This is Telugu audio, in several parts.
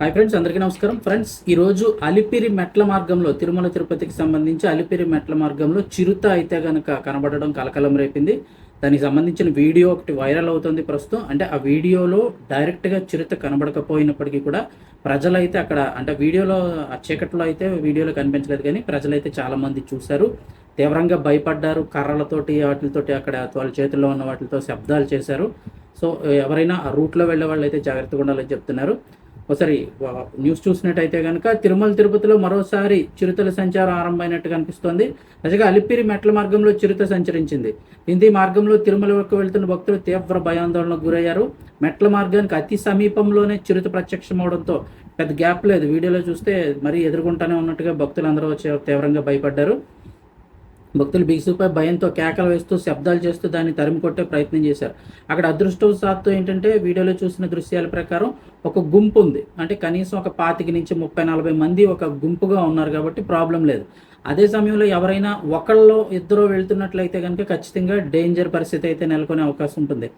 హాయ్ ఫ్రెండ్స్, అందరికీ నమస్కారం. ఫ్రెండ్స్, ఈరోజు అలిపిరి మెట్ల మార్గంలో తిరుమల తిరుపతికి సంబంధించి అలిపిరి మెట్ల మార్గంలో చిరుత అయితే కనుక కనబడడం కలకలం రేపింది. దానికి సంబంధించిన వీడియో ఒకటి వైరల్ అవుతుంది ప్రస్తుతం. అంటే ఆ వీడియోలో డైరెక్ట్గా చిరుత కనబడకపోయినప్పటికీ కూడా ప్రజలైతే అక్కడ అంటే వీడియోలో ఆ చీకట్లో అయితే వీడియోలో కనిపించలేదు, కానీ ప్రజలైతే చాలామంది చూశారు, తీవ్రంగా భయపడ్డారు. కర్రలతోటి వాటితోటి అక్కడ వాళ్ళ చేతుల్లో ఉన్న వాటితో శబ్దాలు చేశారు. సో ఎవరైనా ఆ రూట్లో వెళ్ళే వాళ్ళు అయితే జాగ్రత్తగా ఉండాలని చెప్తున్నారు. ఒకసారి న్యూస్ చూసినట్టయితే కనుక తిరుమల తిరుపతిలో మరోసారి చిరుతల సంచారం ఆరంభమైనట్టు కనిపిస్తోంది. నిజంగా అలిపిరి మెట్ల మార్గంలో చిరుత సంచరించింది. దీంతో ఈ మార్గంలో తిరుమల వరకు వెళ్తున్న భక్తులు తీవ్ర భయాందోళనకు గురయ్యారు. మెట్ల మార్గానికి అతి సమీపంలోనే చిరుత ప్రత్యక్షమవడంతో పెద్ద గ్యాప్ లేదు. వీడియోలో చూస్తే మరీ ఎదుర్కొంటానే ఉన్నట్టుగా భక్తులు అందరూ వచ్చి తీవ్రంగా భయపడ్డారు. భక్తులు బిగుసుపై భయంతో కేకలు వేస్తూ శబ్దాలు చేస్తూ దాన్ని తరిమి కొట్టే ప్రయత్నం చేశారు. అక్కడ అదృష్టవశాత్తు ఏంటంటే వీడియోలో చూసిన దృశ్యాల ప్రకారం ఒక గుంపు ఉంది. అంటే కనీసం ఒక 25 నుంచి 30-40 మంది ఒక గుంపుగా ఉన్నారు కాబట్టి ప్రాబ్లం లేదు. అదే సమయంలో ఎవరైనా ఒకళ్ళో ఇద్దరు వెళ్తున్నట్లయితే కనుక ఖచ్చితంగా డేంజర్ పరిస్థితి అయితే నెలకొనే అవకాశం ఉంటుంది.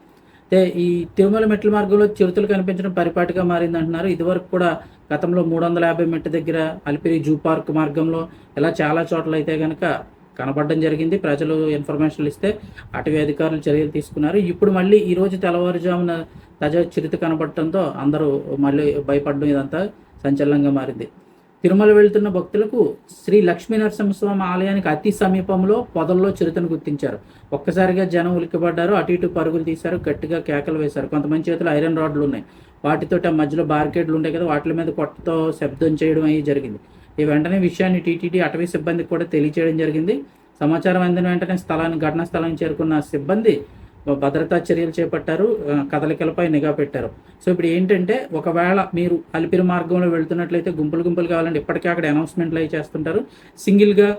అయితే ఈ తిరుమల మెట్ల మార్గంలో చిరుతలు కనిపించడం పరిపాటిగా మారిందంటున్నారు. ఇదివరకు కూడా గతంలో 350 మెట్ల దగ్గర అలిపిరి జూ పార్క్ మార్గంలో ఇలా చాలా చోట్ల అయితే కనుక కనపడడం జరిగింది. ప్రజలు ఇన్ఫర్మేషన్లు ఇస్తే అటవీ అధికారులు చర్యలు తీసుకున్నారు. ఇప్పుడు మళ్ళీ ఈరోజు తెల్లవారుజామున తాజా చిరుత కనపడటంతో అందరూ మళ్ళీ భయపడడం ఇదంతా సంచలనంగా మారింది. తిరుమల వెళ్తున్న భక్తులకు శ్రీ లక్ష్మీ నరసింహస్వామి ఆలయానికి అతి సమీపంలో పొదల్లో చిరుతను గుర్తించారు. ఒక్కసారిగా జనం ఉలిక్కిపడ్డారు, అటు ఇటు పరుగులు తీశారు, గట్టిగా కేకలు వేశారు. కొంతమంది చేతులు ఐరన్ రాడ్లు ఉన్నాయి, వాటితో ఆ మధ్యలో బార్కెట్లు ఉంటాయి కదా, వాటి మీద కొట్టతో శబ్దం చేయడం అయ్యి జరిగింది. ఈ వెంటనే విషయాన్ని టీటీడీ అటవీ సిబ్బందికి కూడా తెలియజేయడం జరిగింది. సమాచారం అందిన వెంటనే ఘటనా స్థలానికి చేరుకున్న సిబ్బంది భద్రతా చర్యలు చేపట్టారు, కదలికలపై నిఘా పెట్టారు. సో ఇప్పుడు ఏంటంటే ఒకవేళ మీరు అలిపిరి మార్గంలో వెళ్తున్నట్లయితే గుంపులు కావాలంటే ఇప్పటికే అక్కడ అనౌన్స్మెంట్లు అవి చేస్తుంటారు. సింగిల్గా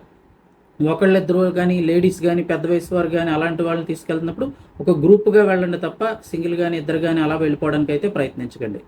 ఒకళ్ళిద్దరు కానీ లేడీస్ కానీ పెద్ద వయసు వారు కానీ అలాంటి వాళ్ళని తీసుకెళ్తున్నప్పుడు ఒక గ్రూప్గా వెళ్ళండి తప్ప సింగిల్ కానీ ఇద్దరు కానీ అలా వెళ్ళిపోవడానికి అయితే ప్రయత్నించకండి.